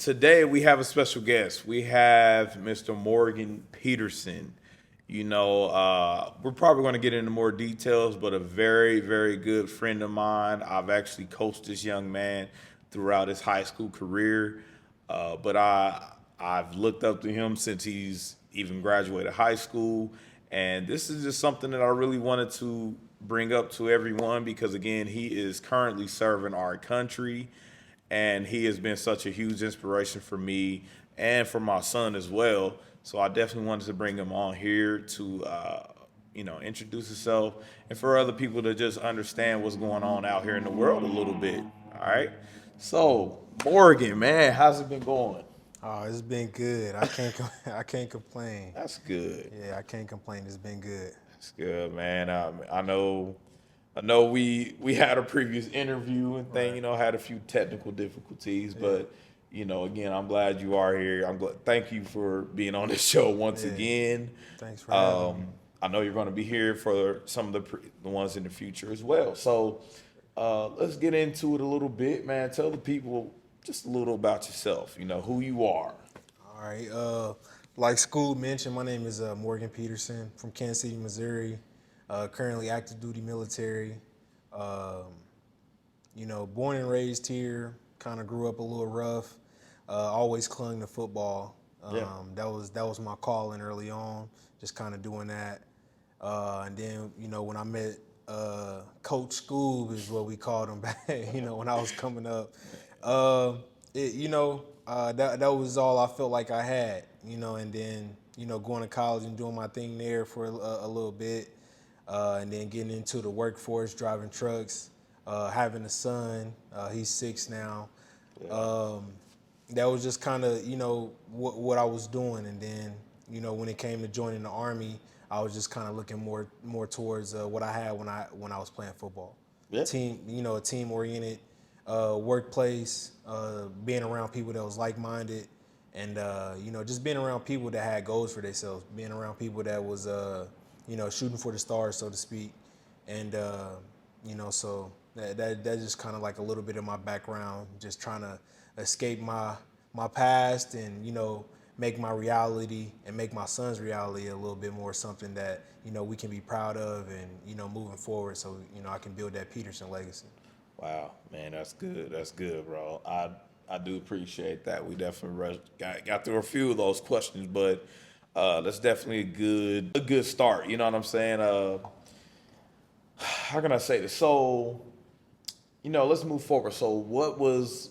Today we have a special guest. We have Mr. Morgan Peterson. We're probably going to get into more details, but a very, very good friend of mine. I've actually coached this young man throughout his high school career, I've looked up to him since he's even graduated high school, and this is just something that I really wanted to bring up to everyone because again, he is currently serving our country and he has been such a huge inspiration for me and for my son as well. So I definitely wanted to bring him on here to, introduce himself and for other people to just understand what's going on out here in the world a little bit. All right. So Morgan, man, how's it been going? Oh, it's been good. I can't complain. That's good. Yeah, I can't complain. It's been good. That's good, man. I know we had a previous interview and thing, Right. had a few technical difficulties, Yeah. but again, I'm glad you are here. Thank you for being on this show once Yeah. again. Thanks for having me. I know you're going to be here for some of the ones in the future as well. So let's get into it a little bit, man. Tell the people just a little about yourself. Who you are. All right. Like school mentioned, my name is Morgan Peterson from Kansas City, Missouri. Currently active duty military. Um, born and raised here. Kind of grew up a little rough. Always clung to football. Yeah. That was my calling early on. Just kind of doing that. And then when I met Coach Scoob is what we called him back. When I was coming up. Uh, that was all I felt like I had. And then going to college and doing my thing there for a little bit. And then getting into the workforce, driving trucks, having a son. He's 6 now. That was just kind of, what I was doing. And then, when it came to joining the Army, I was just kind of looking more towards what I had when I was playing football. Yeah. A team-oriented workplace, being around people that was like-minded, and, just being around people that had goals for themselves, being around people that was, shooting for the stars, so to speak. And, so that's just kind of like a little bit of my background, just trying to escape my past and, make my reality and make my son's reality a little bit more something that, we can be proud of and, moving forward so, I can build that Peterson legacy. Wow, man, that's good. That's good, bro. I do appreciate that. We definitely got through a few of those questions, but that's definitely a good start. You know what I'm saying? How can I say this? So, let's move forward. So, what was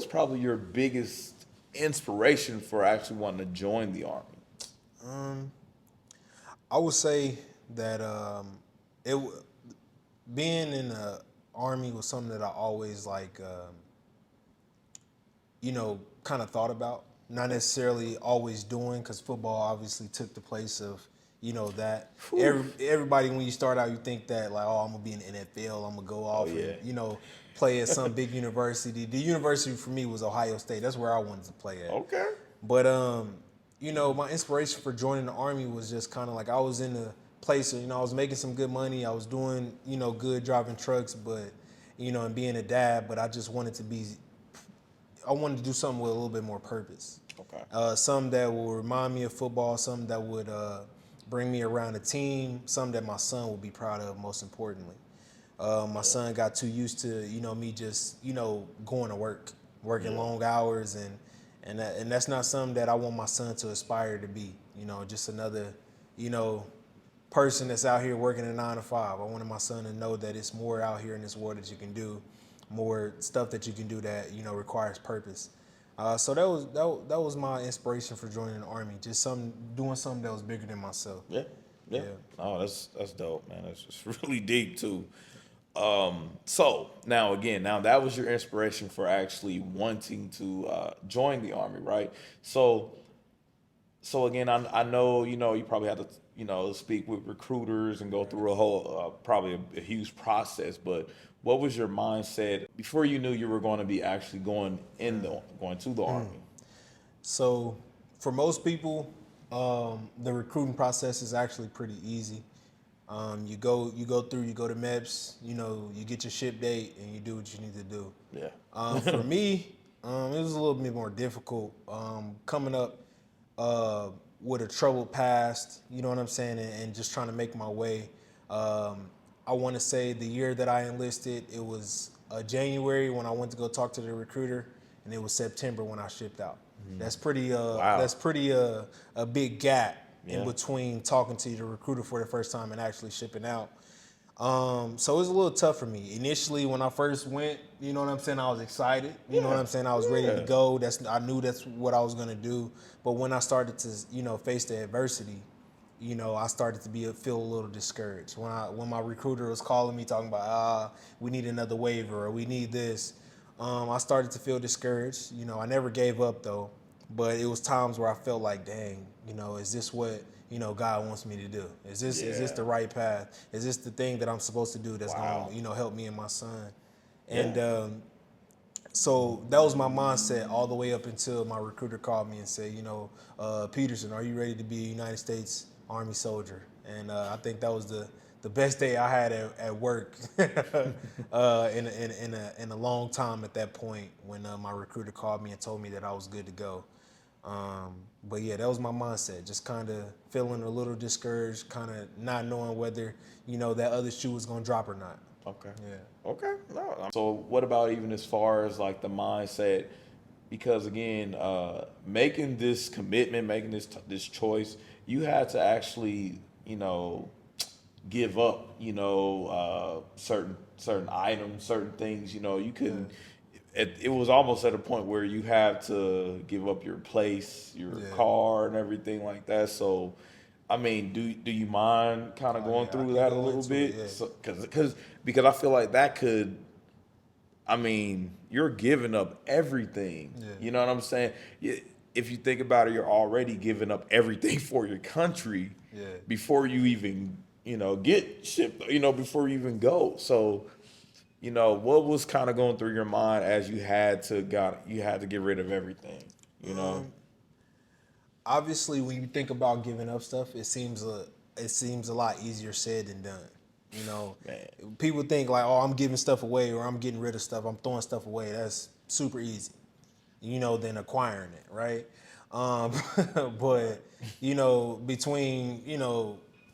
probably your biggest inspiration for actually wanting to join the army? I would say that it being in the army was something that I always kind of thought about. Not necessarily always doing, because football obviously took the place of that. Everybody, when you start out, you think that like, oh, I'm gonna be in the NFL, I'm gonna go off Yeah. and play at some big university. The university for me was Ohio State. That's where I wanted to play at. Okay. But my inspiration for joining the army was just kind of like I was in a place, I was making some good money. I was doing, good driving trucks, but and being a dad. But I just wanted to do something with a little bit more purpose. Okay. Something that will remind me of football. Something that would bring me around a team. Something that my son would be proud of. Most importantly, my son got too used to me just going to work, working long hours and that's not something that I want my son to aspire to be. Just another, person that's out here working a 9 to 5. I wanted my son to know that it's more out here in this world that you can do, more stuff that you can do that requires purpose. So that was my inspiration for joining the army. Just doing something that was bigger than myself. Yeah. Yeah. Yeah. Oh, that's dope, man. That's just really deep too. So now that was your inspiration for actually wanting to join the army, right? So again, I know you probably have to speak with recruiters and go through a whole probably a huge process. But what was your mindset before you knew you were going to be actually going to the army? So for most people, the recruiting process is actually pretty easy. You go to MEPS, you get your ship date and you do what you need to do. Yeah. For me, It was a little bit more difficult. Coming up with a troubled past, you know what I'm saying, and just trying to make my way. I want to say the year that I enlisted, it was January when I went to go talk to the recruiter, and it was September when I shipped out. That's pretty. Wow. That's pretty a big gap in Yeah. between talking to the recruiter for the first time and actually shipping out. So it was a little tough for me. Initially, when I first went, you know what I'm saying, I was excited. You know what I'm saying? I was ready to go. I knew that's what I was gonna do. But when I started to, face the adversity, I started to feel a little discouraged. When my recruiter was calling me talking about we need another waiver or we need this, I started to feel discouraged. I never gave up though, but it was times where I felt like, dang, is this what God wants me to do? Is this the right path? Is this the thing that I'm supposed to do that's Wow. gonna help me and my son? Yeah. And so that was my mindset all the way up until my recruiter called me and said, Peterson, are you ready to be a United States Army soldier? And I think that was the best day I had at work in a long time at that point when my recruiter called me and told me that I was good to go. But yeah, that was my mindset. Just kind of feeling a little discouraged, kind of not knowing whether, that other shoe was going to drop or not. Okay. Yeah. Okay. No. So what about even as far as like the mindset? Because again, making this commitment, making this choice, you had to actually, give up, certain items, certain things. You couldn't. It was almost at a point where you had to give up your place, your car, and everything like that. So, I mean, do you mind kind of going I through can that a go little into bit? it, So, because I feel like that could. I mean, you're giving up everything. Yeah. You know what I'm saying? If you think about it, you're already giving up everything for your country Yeah. before you even, get shipped, before you even go. So, what was kind of going through your mind as you had to get rid of everything, Obviously, when you think about giving up stuff, it seems a lot easier said than done. Man. People think like, oh, I'm giving stuff away or I'm getting rid of stuff, I'm throwing stuff away. That's super easy, than acquiring it, right? But between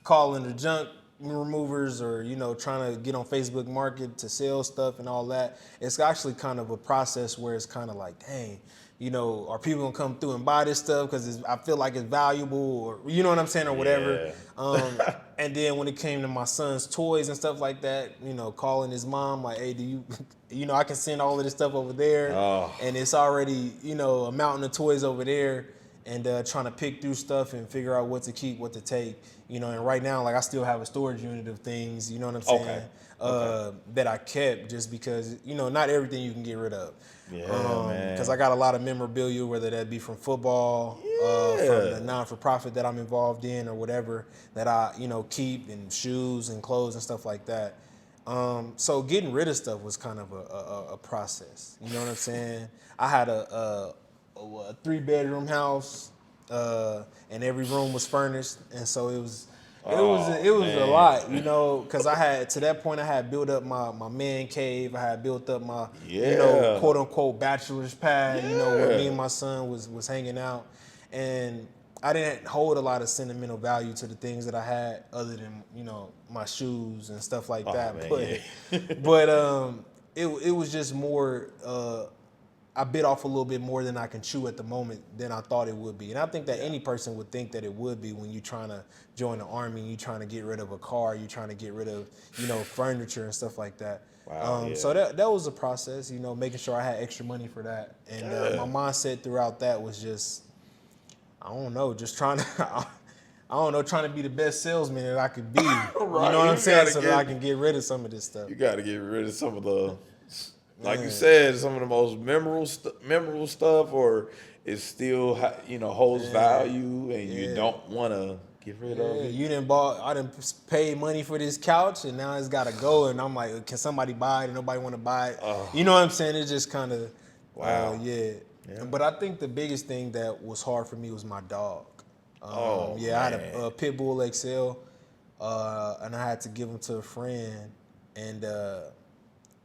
calling the junk removers or trying to get on Facebook Market to sell stuff and all that, it's actually kind of a process where it's kind of like, dang, are people gonna come through and buy this stuff because I feel like it's valuable, or you know what I'm saying, or whatever. Yeah. And then when it came to my son's toys and stuff like that, calling his mom like, hey, do you, I can send all of this stuff over there, Oh. and it's already, a mountain of toys over there, and trying to pick through stuff and figure out what to keep, what to take, and right now, like I still have a storage unit of things, you know what I'm saying, that I kept just because, not everything you can get rid of. Yeah, man. Because I got a lot of memorabilia, whether that be from football, from the non-for-profit that I'm involved in or whatever that I, keep, and shoes and clothes and stuff like that. So getting rid of stuff was kind of a process. You know what I'm saying? I had a 3-bedroom house, and every room was furnished, and so it was a lot, because I had, to that point, I had built up my man cave. I had built up my, quote unquote bachelor's pad, where me and my son was hanging out. And I didn't hold a lot of sentimental value to the things that I had other than, my shoes and stuff like that. Man, But it was just more, I bit off a little bit more than I can chew at the moment than I thought it would be. And I think that any person would think that it would be when you're trying to join the Army, you're trying to get rid of a car, you're trying to get rid of, furniture and stuff like that. Wow, So that was a process, making sure I had extra money for that. And my mindset throughout that was just, I don't know, just trying to, trying to be the best salesman that I could be. Right, you know what I'm saying? So that I get- can get rid of some of this stuff. You got to get rid of some of the, like you said, some of the most memorable stuff, or it still holds value, and you don't want to get rid of it. I didn't pay money for this couch, and now it's got to go. And I'm like, can somebody buy it? And nobody want to buy it. You know what I'm saying? It's just kind of, Wow. Yeah. But I think the biggest thing that was hard for me was my dog. I had a Pit Bull XL, and I had to give him to a friend, and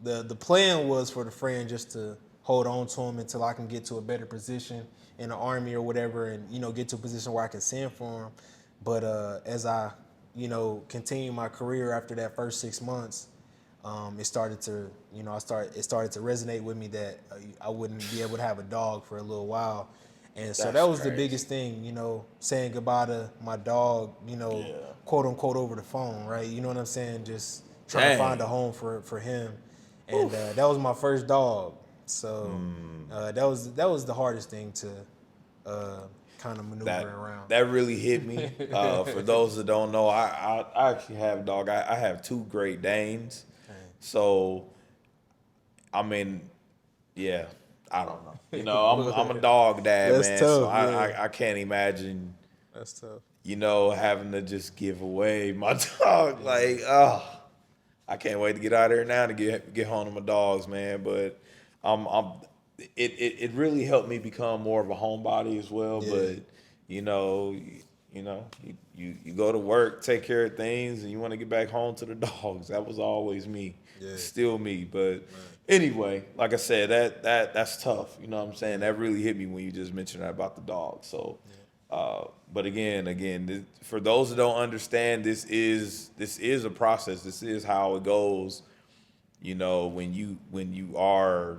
the plan was for the friend just to hold on to him until I can get to a better position in the Army or whatever, and get to a position where I can send for him. But as I continue my career after that first 6 months, it started to it started to resonate with me that I wouldn't be able to have a dog for a little while. And so that That's was the crazy. biggest thing, saying goodbye to my dog, Yeah. quote unquote over the phone, right? You know what I'm saying? Just trying to find a Dang. home for him. And Oof. that was my first dog. So that was the hardest thing to kind of maneuver That around. that really hit me. For those that don't know, I actually have a dog. I have two Great Danes. So I mean, yeah, I don't know. I'm a dog dad, That's man. So tough, yeah. I can't imagine, That's tough. having to just give away my dog. Yeah. Like, I can't wait to get out of here now to get home to my dogs, man. But I'm it really helped me become more of a homebody as well. Yeah. But you know, you go to work, take care of things, and you want to get back home to the dogs. That was always me, Yeah. still me. But anyway, like I said, that's tough. You know what I'm saying? That really hit me when you just mentioned that about the dog. So. But again, for those that don't understand, this is a process. This is how it goes. When you are,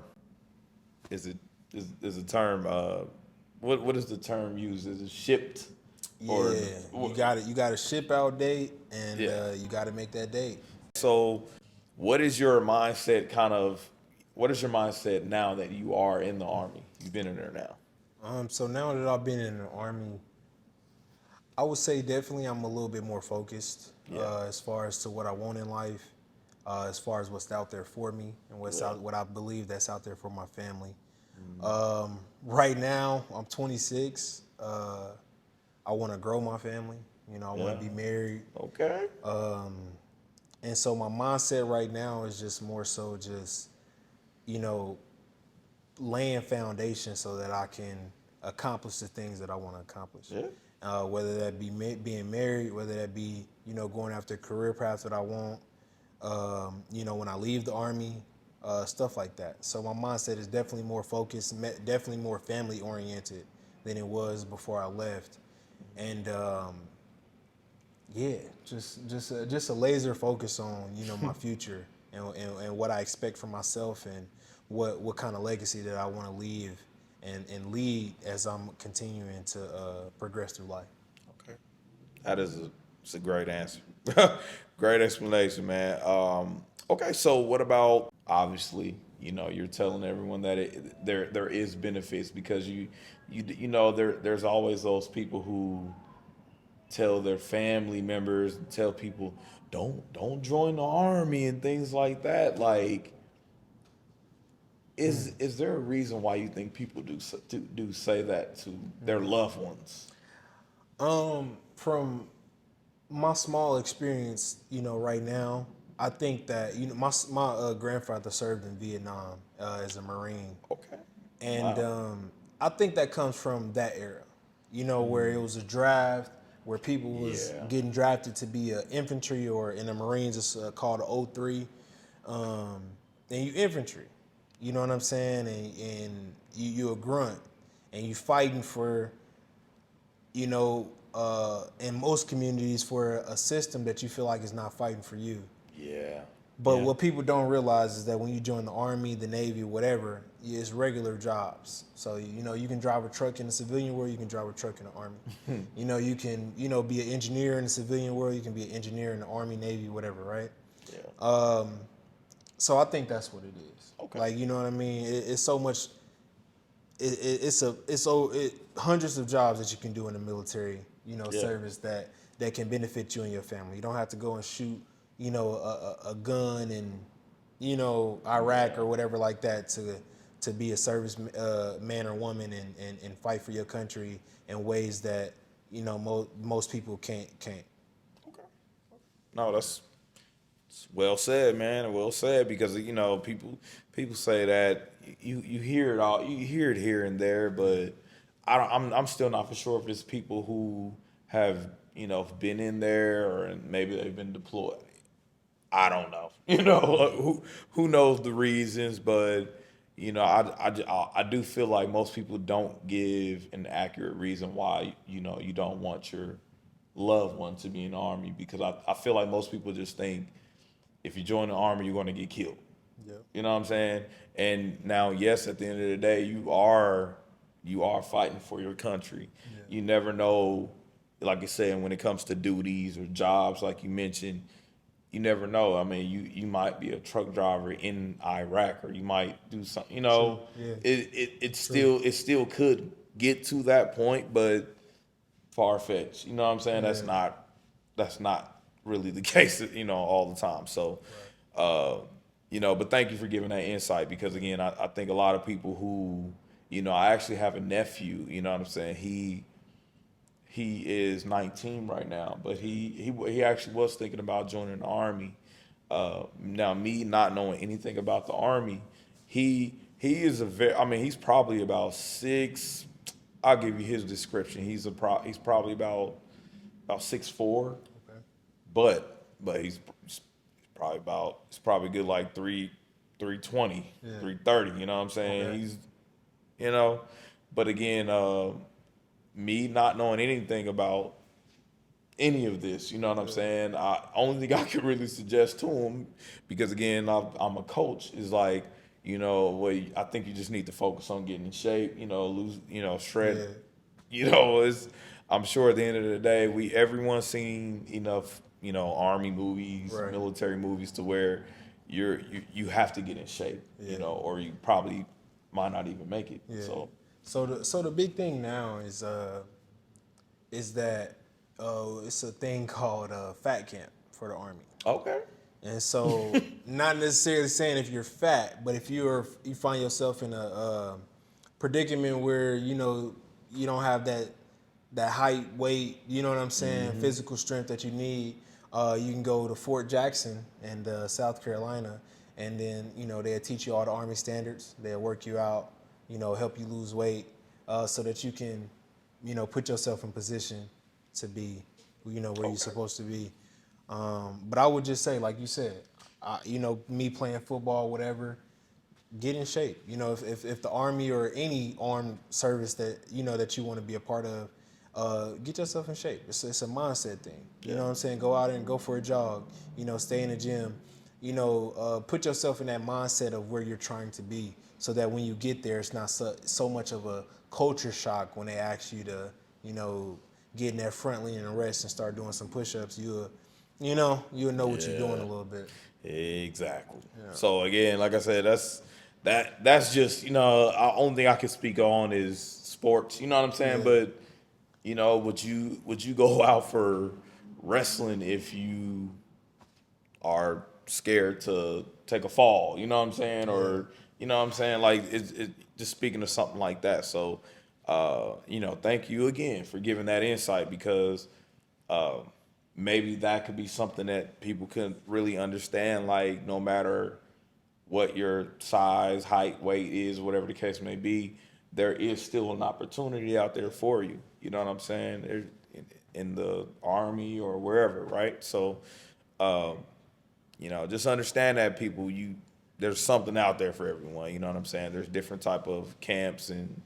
is it is a term? What is the term used? Is it shipped? Or Yeah, you got to ship out date, and yeah. you got to make that date. So, what is your mindset? What is your mindset now that you are in the Army? You've been in there now. So now that I've been in the Army, I would say definitely I'm a little bit more focused Yeah. as far as to what I want in life, as far as what's out there for me and what I believe that's out there for my family. Right now, I'm 26. I want to grow my family. I want Yeah. to be married. Okay. And so my mindset right now is just more so just, you know, laying foundation so that I can accomplish the things that I want to accomplish. Yeah. Whether that be being married, whether that be, going after career paths that I want, when I leave the Army, stuff like that. So my mindset is definitely more focused, definitely more family oriented than it was before I left. And yeah, just a laser focus on my future and what I expect for myself and what kind of legacy that I want to leave and lead as I'm continuing to progress through life. Okay. It's a great answer. Great explanation, man. Okay, so what about obviously, you're telling everyone that there is benefits because there's always those people who tell their family members, tell people don't join the army and things like that. Like, is there a reason why you think people do say that to their loved ones? From my small experience, right now, I think that my grandfather served in Vietnam as a Marine, Okay. and Wow. I think that comes from that era, where it was a draft, where people was Yeah. getting drafted to be an infantry or in the Marines it's called an O3, and you infantry, you know what I'm saying, and you a grunt, and you fighting for, in most communities for a system that you feel like is not fighting for you. Yeah. But Yeah. what people don't realize is that when you join the Army, the Navy, whatever, it's regular jobs. So, you can drive a truck in the civilian world, you can drive a truck in the Army. You can, be an engineer in the civilian world, you can be an engineer in the Army, Navy, whatever, right? Yeah. So I think that's what it is. Okay. Like, you know what I mean? It's so much, it's hundreds of jobs that you can do in the military, Yeah. service that can benefit you and your family. You don't have to go and shoot, a gun in, Iraq or whatever like that to be a service man or woman and fight for your country in ways that most people can't. Okay. No, that's well said, man. Well said because people say that you hear it all, you hear it here and there, but I'm still not for sure if it's people who have been in there or maybe they've been deployed. I don't know. Who knows the reasons, but I do feel like most people don't give an accurate reason why, you don't want your loved one to be in the army, because I feel like most people just think if you join the army, you're going to get killed. Yep. You know what I'm saying? And now, yes, at the end of the day, you are fighting for your country. Yeah. You never know, like I said, when it comes to duties or jobs, like you mentioned, you never know. I mean, you might be a truck driver in Iraq, or you might do something. True. Yeah. It still could get to that point, but far fetched. You know what I'm saying? Yeah. That's not really the case. All the time. So, uh, but thank you for giving that insight, because again, I think a lot of people who, I actually have a nephew. You know what I'm saying? He is 19 right now, but he actually was thinking about joining the army. Now, me not knowing anything about the army, he is I mean, he's probably about 6. I'll give you his description. He's probably about 6'4", Okay. but he's probably good like 320, Yeah. 330. You know what I'm saying? Okay. He's you know, but again, me not knowing anything about any of this, you know what I'm saying? Only thing I could really suggest to him, because again, I'm a coach, is like, well, I think you just need to focus on getting in shape, lose, shred. Yeah. It's, I'm sure at the end of the day, everyone's seen enough, army movies, Right. military movies, to where you have to get in shape, Yeah. or you probably might not even make it. Yeah. So So the big thing now is that it's a thing called fat camp for the army. okay. And so, not necessarily saying if you're fat, but if you find yourself in a predicament where you don't have that height, weight, you know what I'm saying, physical strength that you need, you can go to Fort Jackson in South Carolina, and then they'll teach you all the Army standards. They'll work you out, help you lose weight, so that you can, put yourself in position to be, where you're supposed to be. But I would just say, like you said, me playing football, whatever, get in shape. If the Army or any armed service that you want to be a part of, get yourself in shape. It's a mindset thing. You know what I'm saying? Go out and go for a jog. Stay in the gym. Put yourself in that mindset of where you're trying to be, so that when you get there, it's not so much of a culture shock when they ask you to, get in that front line and rest and start doing some push-ups. You'll know what you're doing a little bit. Exactly. Yeah. So again, like I said, that's just the only thing I can speak on is sports. You know what I'm saying? Yeah. But would you go out for wrestling if you are scared to take a fall? You know what I'm saying? Or you know what I'm saying? Like it just speaking of something like that. So thank you again for giving that insight, because maybe that could be something that people can really understand. Like, no matter what your size, height, weight is, whatever the case may be, there is still an opportunity out there for you. You know what I'm saying? In the army or wherever, right? So, just understand that, people. There's something out there for everyone. You know what I'm saying? There's different type of camps and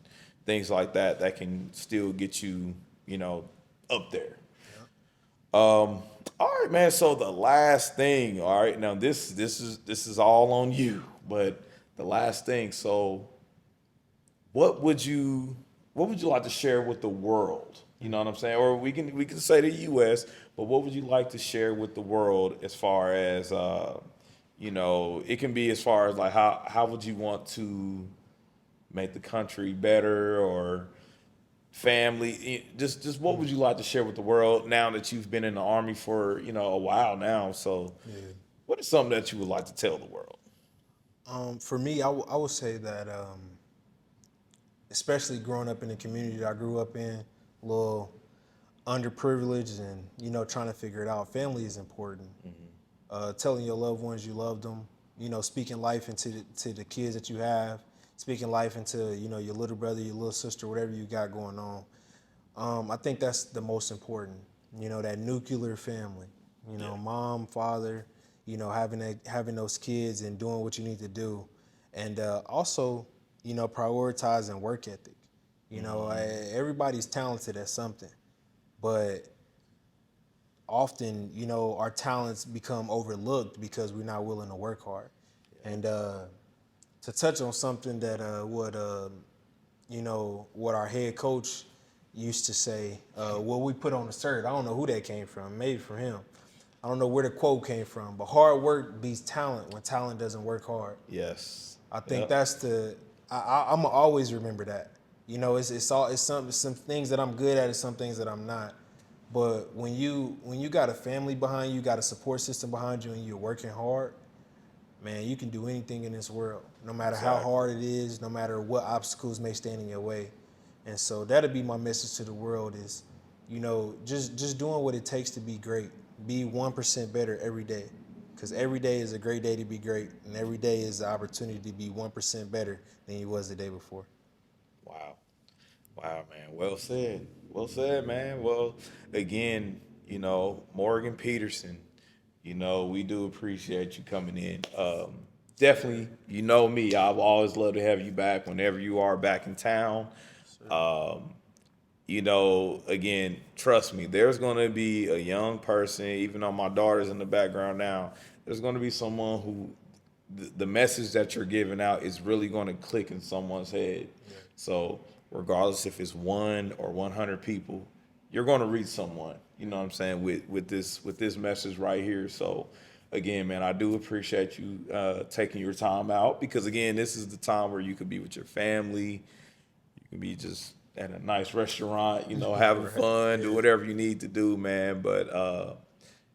things like that can still get you, up there. All right, man. So the last thing, all right. Now this is all on you, but the last thing. So, what would you like to share with the world? You know what I'm saying? Or we can say the U.S., but what would you like to share with the world, as far as it can be as far as like how would you want to make the country better, or family, just what would you like to share with the world now that you've been in the army for a while now? So what is something that you would like to tell the world? For me, I would say that, especially growing up in the community that I grew up in, a little underprivileged, and trying to figure it out, family is important. Telling your loved ones you love them, speaking life to the kids that you have, speaking life into your little brother, your little sister, whatever you got going on. I think that's the most important. That nuclear family. Mom, father. Having those kids and doing what you need to do, And also, prioritizing work ethic. Everybody's talented at something, but often, our talents become overlooked because we're not willing to work hard. And to touch on something that what our head coach used to say, what we put on the shirt, I don't know who that came from, maybe from him. I don't know where the quote came from, but hard work beats talent when talent doesn't work hard. Yes. I think that's I'm gonna always remember that. It's some things that I'm good at and some things that I'm not. But when you got a family behind you, got a support system behind you, and you're working hard, man, you can do anything in this world, no matter how hard it is, no matter what obstacles may stand in your way. And so that'll be my message to the world is, just doing what it takes to be great. Be 1% better every day, because every day is a great day to be great, and every day is the opportunity to be 1% better than you was the day before. Wow. Wow, man. Well said. Well said, man. Well, again, Morgan Peterson, we do appreciate you coming in. Definitely, me, I've always loved to have you back whenever you are back in town. Again, trust me, there's going to be a young person, even though my daughter's in the background now, there's going to be someone who the message that you're giving out is really going to click in someone's head. Yeah. So regardless if it's 1 or 100 people, you're going to reach someone, you know what I'm saying, with this message right here. So again, man, I do appreciate you taking your time out, because again, this is the time where you could be with your family. You can be just at a nice restaurant, having fun, do whatever you need to do, man. But,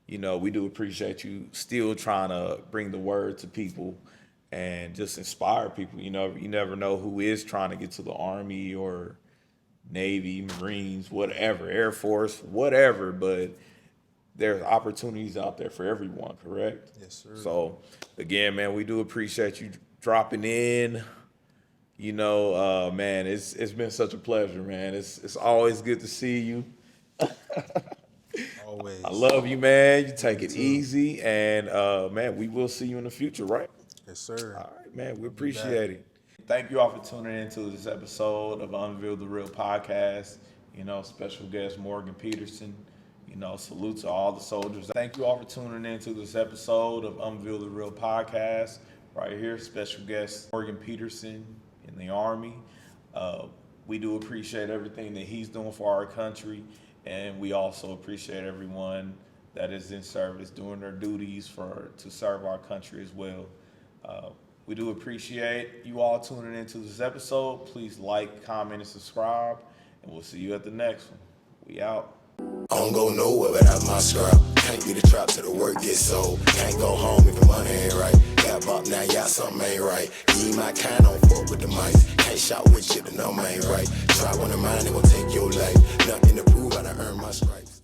we do appreciate you still trying to bring the word to people and just inspire people. You never know who is trying to get to the Army or Navy, Marines, whatever, Air Force, whatever. But there's opportunities out there for everyone, correct? Yes, sir. So, again, man, we do appreciate you dropping in. Man, it's been such a pleasure, man. It's always good to see you. Always. I love you, man. You take it easy, and man, we will see you in the future, right? Yes, sir. All right, man. We appreciate it. Thank you all for tuning in to this episode of Unveil the Real podcast. Special guest Morgan Peterson. Salute to all the soldiers. Thank you all for tuning in to this episode of Unveil the Real podcast. Right here, special guest Morgan Peterson in the Army. We do appreciate everything that he's doing for our country, and we also appreciate everyone that is in service doing their duties to serve our country as well. We do appreciate you all tuning into this episode. Please like, comment, and subscribe, and we'll see you at the next one. We out. I don't go nowhere without my scrap. Can't be the trap till the work gets sold. Can't go home if the money ain't right. Got bop now, y'all something ain't right. You my kind, don't fuck with the mice. Can't shout with shit, the number ain't right. Try one of mine, they gon' take your life. Nothing to prove, I done earned my stripes.